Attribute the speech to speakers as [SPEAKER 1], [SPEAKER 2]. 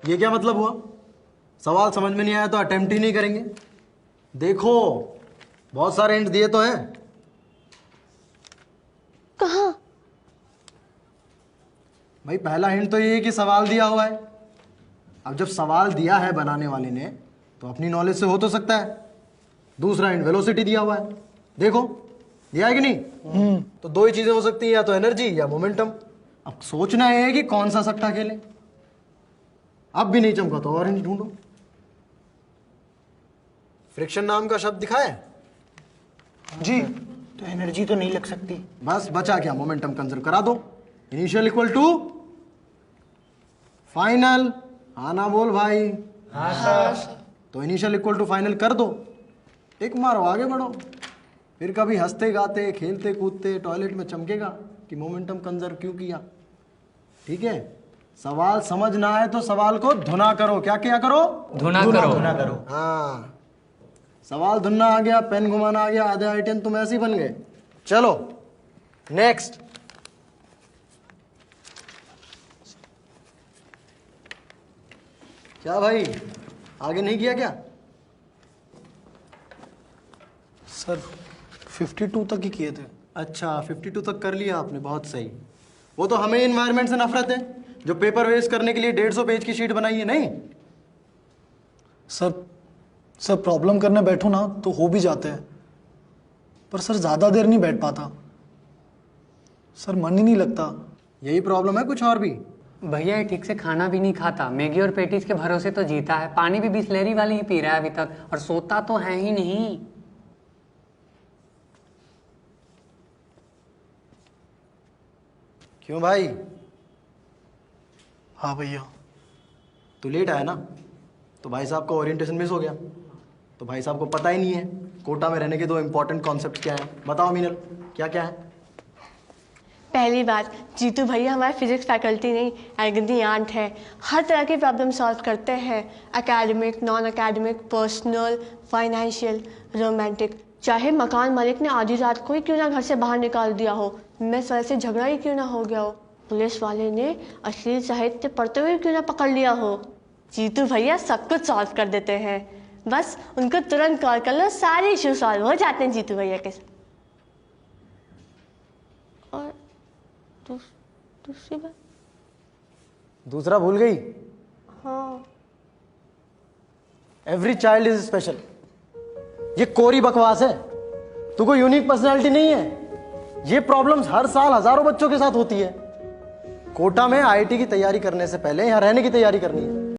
[SPEAKER 1] ये क्या मतलब हुआ? सवाल समझ में नहीं आया तो अटेम्प्ट ही नहीं करेंगे? देखो बहुत सारे हिंट दिए तो हैं।
[SPEAKER 2] कहाँ?
[SPEAKER 1] भाई पहला हिंट तो ये है कि सवाल दिया हुआ है। अब जब सवाल दिया है बनाने वाले ने तो अपनी नॉलेज से हो तो सकता है। दूसरा हिंट वेलोसिटी दिया हुआ है, देखो दिया है कि नहीं? तो दो ही चीजें हो सकती हैं, या तो एनर्जी या मोमेंटम। अब सोचना है कि कौन सा सट्टा खेले। अब भी नहीं चमका तो और हिंट ढूंढो। फ्रिक्शन नाम का शब्द दिखा है
[SPEAKER 3] जी, तो एनर्जी तो नहीं लग सकती।
[SPEAKER 1] बस बचा क्या, मोमेंटम कंजर्व करा दो। Initial equal to final. आना बोल भाई।
[SPEAKER 3] हाँ सर।
[SPEAKER 1] तो इनिशियल इक्वल टू फाइनल कर दो, टिक मारो, आगे बढ़ो। फिर कभी हंसते गाते खेलते कूदते टॉयलेट में चमकेगा कि मोमेंटम कंजर्व क्यों किया। ठीक है, सवाल समझ ना आए तो सवाल को धुना करो। क्या क्या करो?
[SPEAKER 4] धुना करो।
[SPEAKER 3] धुना करो।
[SPEAKER 1] हाँ, सवाल धुनना आ गया, पेन घुमाना आ गया, आधे आइटम तुम ऐसे ही बन गए। चलो नेक्स्ट। क्या भाई आगे नहीं किया क्या?
[SPEAKER 3] सर 52 तक ही किए थे।
[SPEAKER 1] अच्छा 52 तक कर लिया आपने, बहुत सही। वो तो हमें इन्वायरमेंट से नफरत है जो पेपर वेस्ट करने के लिए 150 पेज की शीट बनाई है। नहीं
[SPEAKER 3] सर प्रॉब्लम करने बैठो ना तो हो भी जाते हैं, पर सर ज़्यादा देर नहीं बैठ पाता। सर मन ही नहीं लगता।
[SPEAKER 1] यही प्रॉब्लम है, कुछ और भी?
[SPEAKER 4] भैया ये ठीक से खाना भी नहीं खाता, मैगी और पेटीज के भरोसे तो जीता है। पानी भी बिस्लेरी वाली ही पी रहा है अभी तक, और सोता तो है ही नहीं।
[SPEAKER 1] क्यों भाई?
[SPEAKER 3] हाँ भैया।
[SPEAKER 1] तू लेट आया ना, तो भाई साहब का ओरिएंटेशन मिस हो गया। तो भाई साहब को पता ही नहीं है कोटा में रहने के दो इंपॉर्टेंट कॉन्सेप्ट क्या है। बताओ मीनल, क्या क्या है?
[SPEAKER 2] पहली बात, जीतू भैया हमारे फिजिक्स फैकल्टी नहीं, एल्गनी आंट है। हर तरह की प्रॉब्लम सॉल्व करते हैं, academic, non academic, personal, financial, romantic. चाहे मकान मालिक ने आधी रात को ही क्यों ना घर से बाहर निकाल दिया हो, मेस वाले से झगड़ा ही क्यों ना हो गया हो, पुलिस वाले ने अश्लील साहित्य पढ़ते हुए क्यों ना पकड़ लिया हो, जीतू भैया सब कुछ सॉल्व कर देते हैं। बस उनको तुरंत कॉल कर लो, सारे इशू सॉल्व हो जाते हैं जीतू भैया के साथ। और दूसरी बात?
[SPEAKER 1] दूसरा भूल गई?
[SPEAKER 2] हाँ,
[SPEAKER 1] एवरी चाइल्ड इज स्पेशल। ये कोरी बकवास है। तू कोई यूनिक पर्सनालिटी नहीं है। ये प्रॉब्लम्स हर साल हजारों बच्चों के साथ होती है। कोटा में आईआईटी की तैयारी करने से पहले यहाँ रहने की तैयारी करनी है।